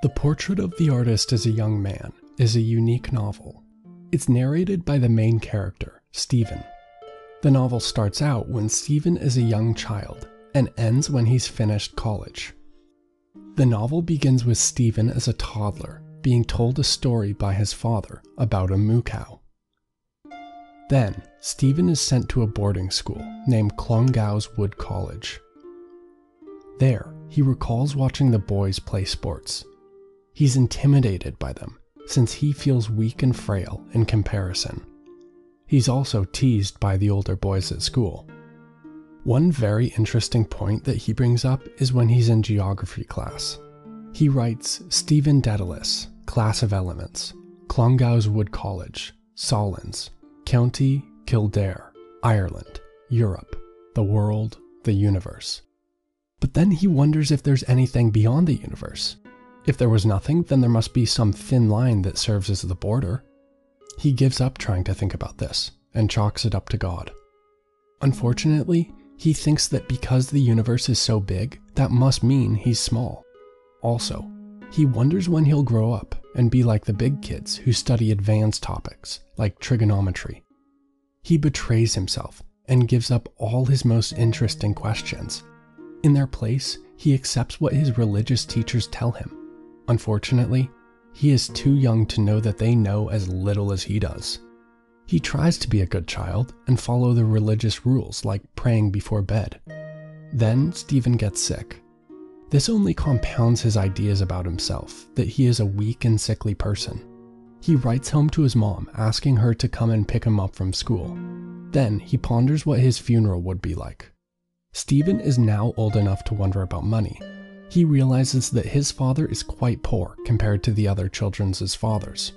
The Portrait of the Artist as a Young Man is a unique novel. It's narrated by the main character, Stephen. The novel starts out when Stephen is a young child and ends when he's finished college. The novel begins with Stephen as a toddler being told a story by his father about a moo cow. Then, Stephen is sent to a boarding school named Clongowes Wood College. There, he recalls watching the boys play sports. He's intimidated by them, since he feels weak and frail in comparison. He's also teased by the older boys at school. One very interesting point that he brings up is when he's in geography class. He writes Stephen Dedalus, Class of Elements, Clongowes Wood College, Solins, County Kildare, Ireland, Europe, the world, the universe. But then he wonders if there's anything beyond the universe. If there was nothing, then there must be some thin line that serves as the border. He gives up trying to think about this and chalks it up to God. Unfortunately, he thinks that because the universe is so big, that must mean he's small. Also, he wonders when he'll grow up and be like the big kids who study advanced topics like trigonometry. He betrays himself and gives up all his most interesting questions. In their place, he accepts what his religious teachers tell him. Unfortunately, he is too young to know that they know as little as he does. He tries to be a good child and follow the religious rules like praying before bed. Then Stephen gets sick. This only compounds his ideas about himself, that he is a weak and sickly person. He writes home to his mom asking her to come and pick him up from school. Then he ponders what his funeral would be like. Stephen is now old enough to wonder about money. He realizes that his father is quite poor compared to the other children's fathers.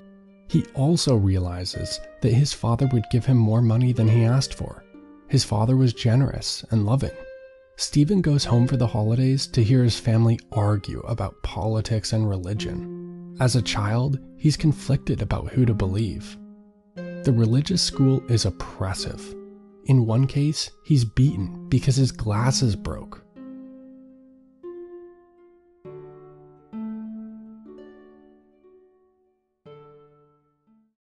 He also realizes that his father would give him more money than he asked for. His father was generous and loving. Stephen goes home for the holidays to hear his family argue about politics and religion. As a child, he's conflicted about who to believe. The religious school is oppressive. In one case, he's beaten because his glasses broke.